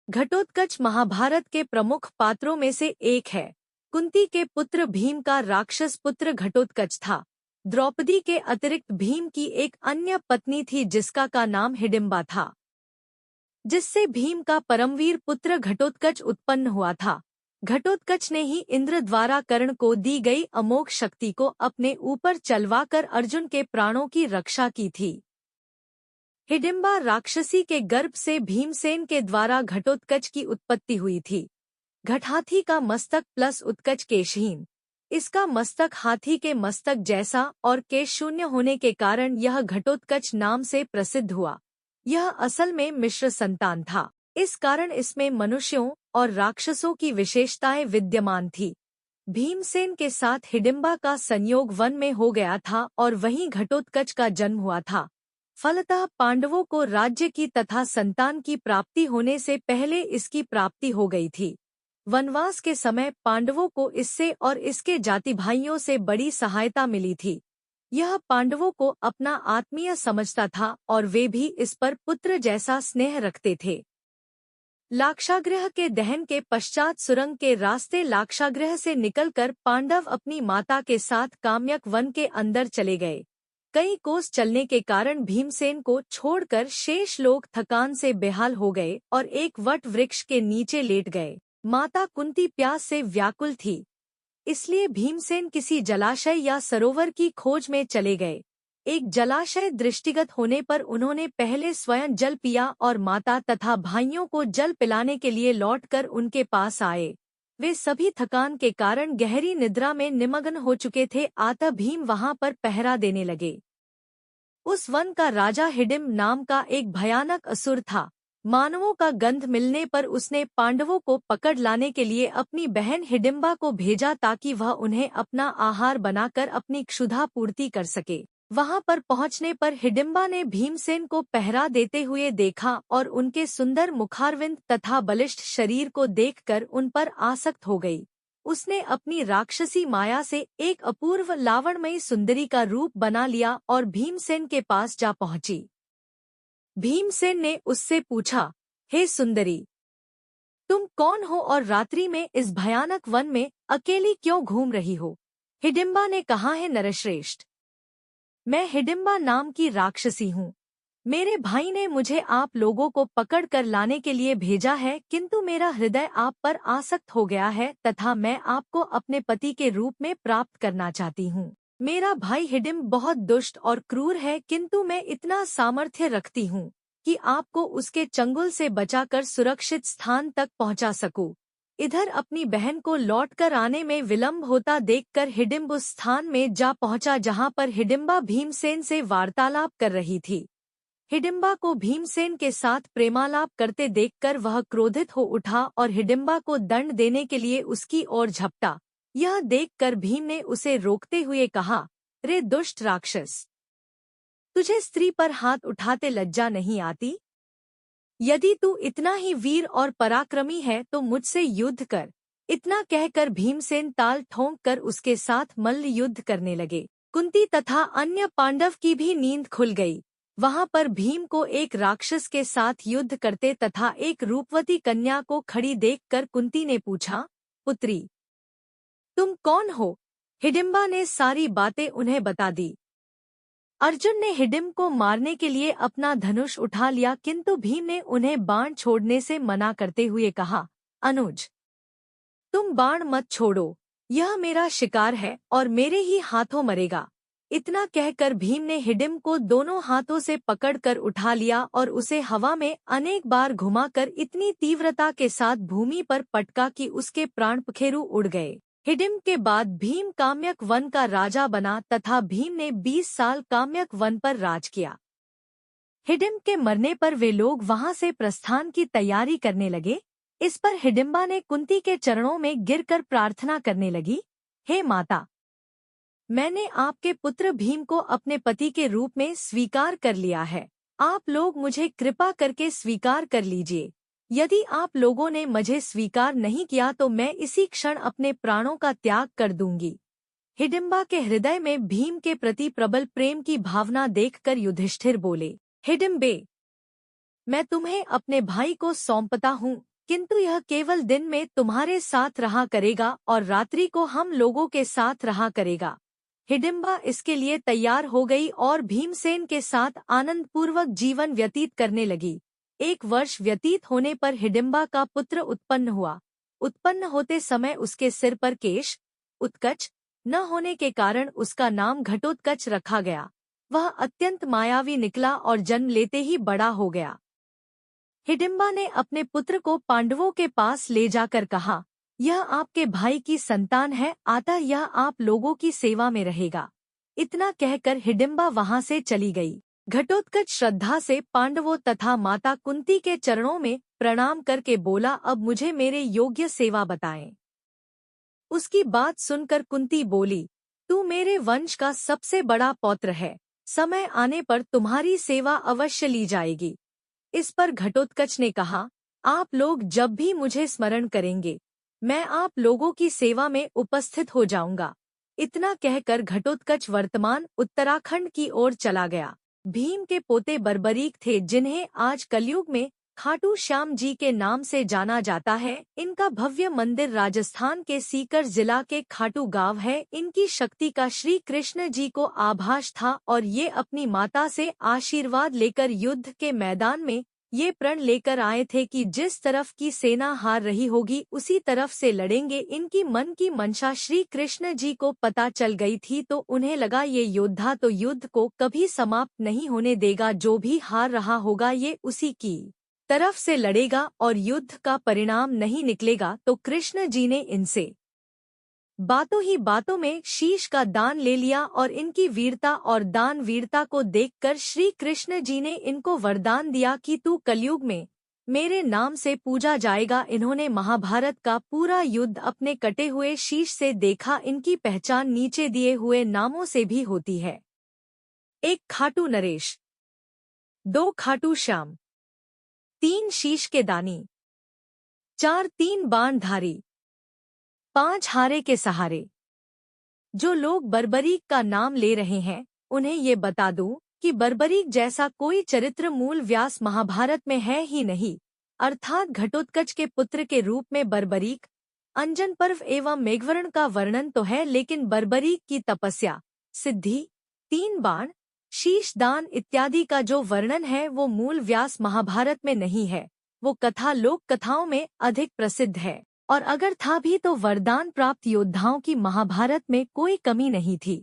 घटोत्कच महाभारत के प्रमुख पात्रों में से एक है। कुंती के पुत्र भीम का राक्षस पुत्र घटोत्कच था। द्रौपदी के अतिरिक्त भीम की एक अन्य पत्नी थी जिसका का नाम हिडिंबा था, जिससे भीम का परमवीर पुत्र घटोत्कच उत्पन्न हुआ था। घटोत्कच ने ही इंद्र द्वारा कर्ण को दी गई अमोघ शक्ति को अपने ऊपर चलवाकर अर्जुन के प्राणों की रक्षा की थी। हिडिंबा राक्षसी के गर्भ से भीमसेन के द्वारा घटोत्कच की उत्पत्ति हुई थी। घट हाथी का मस्तक प्लस उत्कच केशहीन। इसका मस्तक हाथी के मस्तक जैसा और केश शून्य होने के कारण यह घटोत्कच नाम से प्रसिद्ध हुआ। यह असल में मिश्र संतान था, इस कारण इसमें मनुष्यों और राक्षसों की विशेषताएं विद्यमान थी। भीमसेन के साथ हिडिंबा का संयोग वन में हो गया था और वहीं घटोत्कच का जन्म हुआ था। फलतः पांडवों को राज्य की तथा संतान की प्राप्ति होने से पहले इसकी प्राप्ति हो गई थी। वनवास के समय पांडवों को इससे और इसके जाति भाइयों से बड़ी सहायता मिली थी। यह पांडवों को अपना आत्मीय समझता था और वे भी इस पर पुत्र जैसा स्नेह रखते थे। लाक्षागृह के दहन के पश्चात सुरंग के रास्ते लाक्षागृह से निकलकर पांडव अपनी माता के साथ काम्यक वन के अंदर चले गए। कई कोस चलने के कारण भीमसेन को छोड़कर शेष लोग थकान से बेहाल हो गए और एक वट वृक्ष के नीचे लेट गए। माता कुंती प्यास से व्याकुल थी, इसलिए भीमसेन किसी जलाशय या सरोवर की खोज में चले गए। एक जलाशय दृष्टिगत होने पर उन्होंने पहले स्वयं जल पिया और माता तथा भाइयों को जल पिलाने के लिए लौटकर उनके पास आए। वे सभी थकान के कारण गहरी निद्रा में निमग्न हो चुके थे। अतः भीम वहां पर पहरा देने लगे। उस वन का राजा हिडिंब नाम का एक भयानक असुर था। मानवों का गंध मिलने पर उसने पांडवों को पकड़ लाने के लिए अपनी बहन हिडिंबा को भेजा ताकि वह उन्हें अपना आहार बनाकर अपनी क्षुधा पूर्ति कर सके। वहां पर पहुंचने पर हिडिंबा ने भीमसेन को पहरा देते हुए देखा और उनके सुंदर मुखारविंद तथा बलिष्ठ शरीर को देखकर उन पर आसक्त हो गई। उसने अपनी राक्षसी माया से एक अपूर्व लावण्यमयी सुंदरी का रूप बना लिया और भीमसेन के पास जा पहुंची। भीमसेन ने उससे पूछा, हे सुंदरी, तुम कौन हो और रात्रि में इस भयानक वन में अकेली क्यों घूम रही हो? हिडिंबा ने कहा, है नरश्रेष्ठ, मैं हिडिंबा नाम की राक्षसी हूँ। मेरे भाई ने मुझे आप लोगों को पकड़ कर लाने के लिए भेजा है, किंतु मेरा हृदय आप पर आसक्त हो गया है तथा मैं आपको अपने पति के रूप में प्राप्त करना चाहती हूँ। मेरा भाई हिडिंब बहुत दुष्ट और क्रूर है, किंतु मैं इतना सामर्थ्य रखती हूँ कि आपको उसके चंगुल से बचाकर सुरक्षित स्थान तक पहुँचा सकूँ। इधर अपनी बहन को लौटकर आने में विलंब होता देखकर हिडिंब उस स्थान में जा पहुँचा जहाँ पर हिडिंबा भीमसेन से वार्तालाप कर रही थी। हिडिंबा को भीमसेन के साथ प्रेमालाप करते देखकर वह क्रोधित हो उठा और हिडिंबा को दंड देने के लिए उसकी ओर झपटा। यह देखकर भीम ने उसे रोकते हुए कहा, रे दुष्ट राक्षस, तुझे स्त्री पर हाथ उठाते लज्जा नहीं आती? यदि तू इतना ही वीर और पराक्रमी है तो मुझसे युद्ध कर। इतना कहकर भीमसेन ताल ठोंक कर उसके साथ मल्ल युद्ध करने लगे। कुंती तथा अन्य पांडव की भी नींद खुल गई। वहां पर भीम को एक राक्षस के साथ युद्ध करते तथा एक रूपवती कन्या को खड़ी देखकर कुंती ने पूछा, पुत्री, तुम कौन हो? हिडिंबा ने सारी बातें उन्हें बता दी। अर्जुन ने हिडिंब को मारने के लिए अपना धनुष उठा लिया, किंतु भीम ने उन्हें बाण छोड़ने से मना करते हुए कहा, अनुज, तुम बाण मत छोड़ो, यह मेरा शिकार है और मेरे ही हाथों मरेगा। इतना कहकर भीम ने हिडिंब को दोनों हाथों से पकड़कर उठा लिया और उसे हवा में अनेक बार घुमाकर इतनी तीव्रता के साथ भूमि पर पटका कि उसके प्राण पखेरु उड़ गए। हिडिंब के बाद भीम काम्यक वन का राजा बना तथा भीम ने 20 साल काम्यक वन पर राज किया। हिडिंब के मरने पर वे लोग वहां से प्रस्थान की तैयारी करने लगे। इस पर हिडिंबा ने कुंती के चरणों में गिरकर प्रार्थना करने लगी, हे माता, मैंने आपके पुत्र भीम को अपने पति के रूप में स्वीकार कर लिया है। आप लोग मुझे कृपा करके स्वीकार कर लीजिए। यदि आप लोगों ने मुझे स्वीकार नहीं किया तो मैं इसी क्षण अपने प्राणों का त्याग कर दूंगी। हिडिंबा के हृदय में भीम के प्रति प्रबल प्रेम की भावना देखकर युधिष्ठिर बोले, हिडिंबे, मैं तुम्हें अपने भाई को सौंपता हूँ। किंतु यह केवल दिन में तुम्हारे साथ रहा करेगा और रात्रि को हम लोगों के साथ रहा करेगा। हिडिंबा इसके लिए तैयार हो गई और भीमसेन के साथ आनंदपूर्वक जीवन व्यतीत करने लगी। 1 वर्ष व्यतीत होने पर हिडिंबा का पुत्र उत्पन्न हुआ। उत्पन्न होते समय उसके सिर पर केश उत्कच न होने के कारण उसका नाम घटोत्कच रखा गया। वह अत्यंत मायावी निकला और जन्म लेते ही बड़ा हो गया। हिडिंबा ने अपने पुत्र को पांडवों के पास ले जाकर कहा, यह आपके भाई की संतान है, अतः यह आप लोगों की सेवा में रहेगा। इतना कहकर हिडिंबा वहां से चली गई। घटोत्कच श्रद्धा से पांडवों तथा माता कुंती के चरणों में प्रणाम करके बोला, अब मुझे मेरे योग्य सेवा बताएं। उसकी बात सुनकर कुंती बोली, तू मेरे वंश का सबसे बड़ा पौत्र है, समय आने पर तुम्हारी सेवा अवश्य ली जाएगी। इस पर घटोत्कच ने कहा, आप लोग जब भी मुझे स्मरण करेंगे, मैं आप लोगों की सेवा में उपस्थित हो जाऊंगा। इतना कहकर घटोत्कच वर्तमान उत्तराखंड की ओर चला गया। भीम के पोते बर्बरीक थे, जिन्हें आज कलयुग में खाटू श्याम जी के नाम से जाना जाता है। इनका भव्य मंदिर राजस्थान के सीकर जिला के खाटू गांव है। इनकी शक्ति का श्री कृष्ण जी को आभास था और ये अपनी माता से आशीर्वाद लेकर युद्ध के मैदान में ये प्रण लेकर आए थे कि जिस तरफ की सेना हार रही होगी उसी तरफ से लड़ेंगे। इनकी मन की मंशा श्री कृष्ण जी को पता चल गई थी, तो उन्हें लगा ये योद्धा तो युद्ध को कभी समाप्त नहीं होने देगा, जो भी हार रहा होगा ये उसी की तरफ से लड़ेगा और युद्ध का परिणाम नहीं निकलेगा। तो कृष्ण जी ने इनसे बातों ही बातों में शीश का दान ले लिया और इनकी वीरता और दान वीरता को देखकर श्री कृष्ण जी ने इनको वरदान दिया कि तू कलयुग में मेरे नाम से पूजा जाएगा। इन्होंने महाभारत का पूरा युद्ध अपने कटे हुए शीश से देखा। इनकी पहचान नीचे दिए हुए नामों से भी होती है। 1 खाटू नरेश, 2 खाटू श्याम, 3 शीश के दानी, 4 3 बाणधारी, 5 हारे के सहारे। जो लोग बर्बरीक का नाम ले रहे हैं उन्हें ये बता दूं कि बर्बरीक जैसा कोई चरित्र मूल व्यास महाभारत में है ही नहीं। अर्थात घटोत्कच के पुत्र के रूप में बर्बरीक, अंजन पर्व एवं मेघवर्ण का वर्णन तो है, लेकिन बर्बरीक की तपस्या, सिद्धि, 3 बाण, शीश दान इत्यादि का जो वर्णन है वो मूल व्यास महाभारत में नहीं है। वो कथा लोक कथाओं में अधिक प्रसिद्ध है, और अगर था भी तो वरदान प्राप्त योद्धाओं की महाभारत में कोई कमी नहीं थी।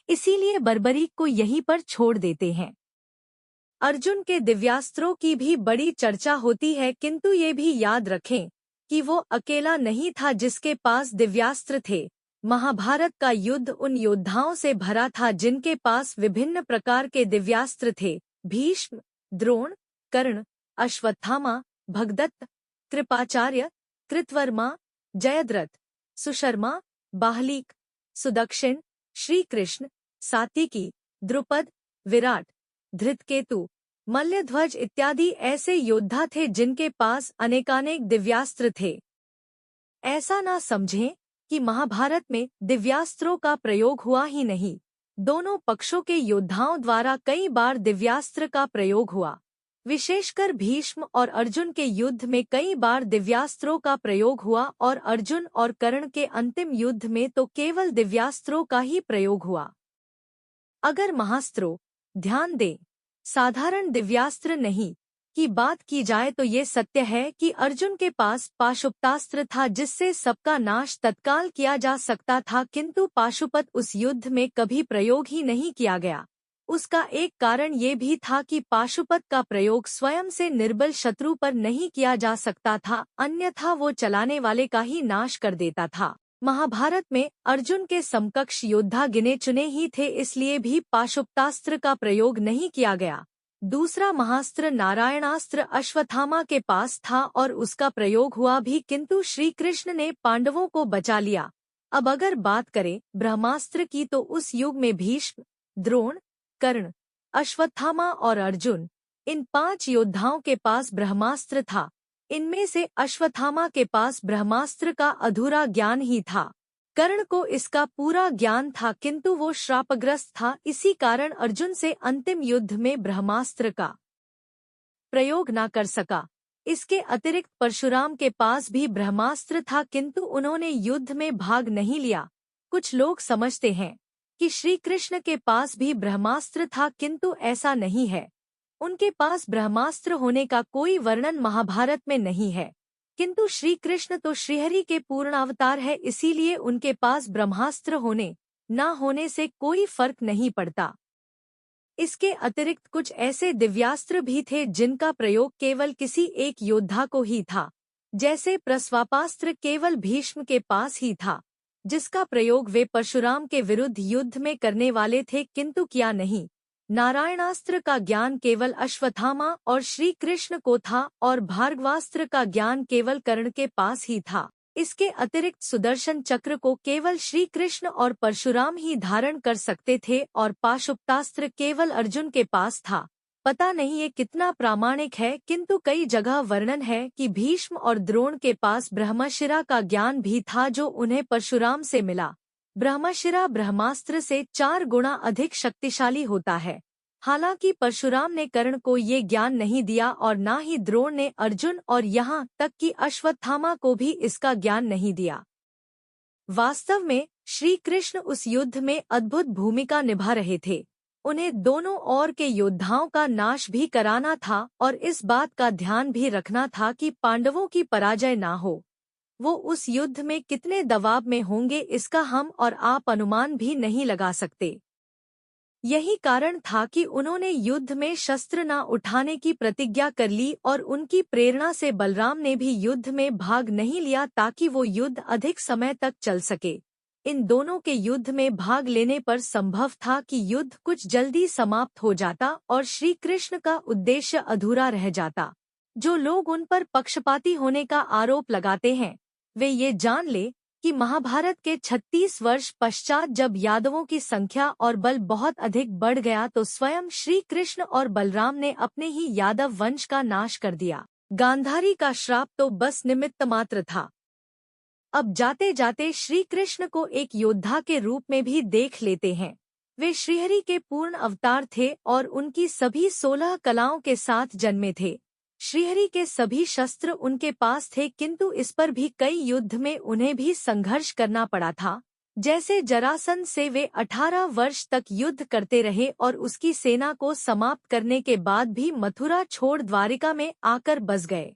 इसीलिए बर्बरीक को यहीं पर छोड़ देते हैं। अर्जुन के दिव्यास्त्रों की भी बड़ी चर्चा होती है, किंतु ये भी याद रखें कि वो अकेला नहीं था जिसके पास दिव्यास्त्र थे। महाभारत का युद्ध उन योद्धाओं से भरा था जिनके पास विभिन्न प्रकार के दिव्यास्त्र थे। भीष्म, द्रोण, कर्ण, अश्वत्थामा, भगदत्त, कृपाचार्य, कृतवर्मा, जयद्रथ, सुशर्मा, बाहलिक, सुदक्षिण, श्रीकृष्ण, सात्यकी, द्रुपद, विराट, धृतकेतु, मल्लध्वज इत्यादि ऐसे योद्धा थे जिनके पास अनेकानेक दिव्यास्त्र थे। ऐसा ना समझें कि महाभारत में दिव्यास्त्रों का प्रयोग हुआ ही नहीं। दोनों पक्षों के योद्धाओं द्वारा कई बार दिव्यास्त्र का प्रयोग हुआ। विशेषकर भीष्म और अर्जुन के युद्ध में कई बार दिव्यास्त्रों का प्रयोग हुआ और अर्जुन और कर्ण के अंतिम युद्ध में तो केवल दिव्यास्त्रों का ही प्रयोग हुआ। अगर महास्त्रों, ध्यान दें, साधारण दिव्यास्त्र नहीं की बात की जाए तो ये सत्य है कि अर्जुन के पास पाशुपतास्त्र था जिससे सबका नाश तत्काल किया जा सकता था, किंतु पाशुपत उस युद्ध में कभी प्रयोग ही नहीं किया गया। उसका एक कारण ये भी था कि पाशुपत का प्रयोग स्वयं से निर्बल शत्रु पर नहीं किया जा सकता था, अन्यथा वो चलाने वाले का ही नाश कर देता था। महाभारत में अर्जुन के समकक्ष योद्धा गिने चुने ही थे, इसलिए भी पाशुपतास्त्र का प्रयोग नहीं किया गया। दूसरा महास्त्र नारायणास्त्र अश्वत्थामा के पास था और उसका प्रयोग हुआ भी, किंतु श्री कृष्ण ने पांडवों को बचा लिया। अब अगर बात करें ब्रह्मास्त्र की तो उस युग में भीष्म, द्रोण, कर्ण, अश्वत्थामा और अर्जुन, इन 5 योद्धाओं के पास ब्रह्मास्त्र था। इनमें से अश्वत्थामा के पास ब्रह्मास्त्र का अधूरा ज्ञान ही था। कर्ण को इसका पूरा ज्ञान था, किंतु वो श्रापग्रस्त था, इसी कारण अर्जुन से अंतिम युद्ध में ब्रह्मास्त्र का प्रयोग न कर सका। इसके अतिरिक्त परशुराम के पास भी ब्रह्मास्त्र था, किंतु उन्होंने युद्ध में भाग नहीं लिया। कुछ लोग समझते हैं कि श्री कृष्ण के पास भी ब्रह्मास्त्र था, किंतु ऐसा नहीं है। उनके पास ब्रह्मास्त्र होने का कोई वर्णन महाभारत में नहीं है। किंतु श्री कृष्ण तो श्रीहरि के पूर्ण अवतार है, इसीलिए उनके पास ब्रह्मास्त्र होने न होने से कोई फर्क नहीं पड़ता। इसके अतिरिक्त कुछ ऐसे दिव्यास्त्र भी थे जिनका प्रयोग केवल किसी एक योद्धा को ही था। जैसे प्रस्वापास्त्र केवल भीष्म के पास ही था, जिसका प्रयोग वे परशुराम के विरुद्ध युद्ध में करने वाले थे, किंतु किया नहीं। नारायणास्त्र का ज्ञान केवल अश्वत्थामा और श्री कृष्ण को था और भार्गवास्त्र का ज्ञान केवल कर्ण के पास ही था। इसके अतिरिक्त सुदर्शन चक्र को केवल श्री कृष्ण और परशुराम ही धारण कर सकते थे और पाशुपतास्त्र केवल अर्जुन के पास था। पता नहीं ये कितना प्रामाणिक है, किंतु कई जगह वर्णन है कि भीष्म और द्रोण के पास ब्रह्मशिरा का ज्ञान भी था जो उन्हें परशुराम से मिला। ब्रह्मशिरा ब्रह्मास्त्र से 4 गुना अधिक शक्तिशाली होता है। हालांकि परशुराम ने कर्ण को ये ज्ञान नहीं दिया और न ही द्रोण ने अर्जुन और यहाँ तक कि अश्वत्थामा को भी इसका ज्ञान नहीं दिया। वास्तव में श्री कृष्ण उस युद्ध में अद्भुत भूमिका निभा रहे थे। उन्हें दोनों ओर के योद्धाओं का नाश भी कराना था और इस बात का ध्यान भी रखना था कि पांडवों की पराजय ना हो। वो उस युद्ध में कितने दबाव में होंगे इसका हम और आप अनुमान भी नहीं लगा सकते। यही कारण था कि उन्होंने युद्ध में शस्त्र न उठाने की प्रतिज्ञा कर ली और उनकी प्रेरणा से बलराम ने भी युद्ध में भाग नहीं लिया ताकि वो युद्ध अधिक समय तक चल सके। इन दोनों के युद्ध में भाग लेने पर संभव था कि युद्ध कुछ जल्दी समाप्त हो जाता और श्री कृष्ण का उद्देश्य अधूरा रह जाता। जो लोग उन पर पक्षपाती होने का आरोप लगाते हैं वे ये जान ले कि महाभारत के 36 वर्ष पश्चात जब यादवों की संख्या और बल बहुत अधिक बढ़ गया तो स्वयं श्री कृष्ण और बलराम ने अपने ही यादव वंश का नाश कर दिया। गांधारी का श्राप तो बस निमित्त मात्र था। अब जाते जाते श्री कृष्ण को एक योद्धा के रूप में भी देख लेते हैं। वे श्रीहरि के पूर्ण अवतार थे और उनकी सभी 16 कलाओं के साथ जन्मे थे। श्रीहरि के सभी शस्त्र उनके पास थे, किंतु इस पर भी कई युद्ध में उन्हें भी संघर्ष करना पड़ा था। जैसे जरासंध से वे 18 वर्ष तक युद्ध करते रहे और उसकी सेना को समाप्त करने के बाद भी मथुरा छोड़ द्वारिका में आकर बस गए।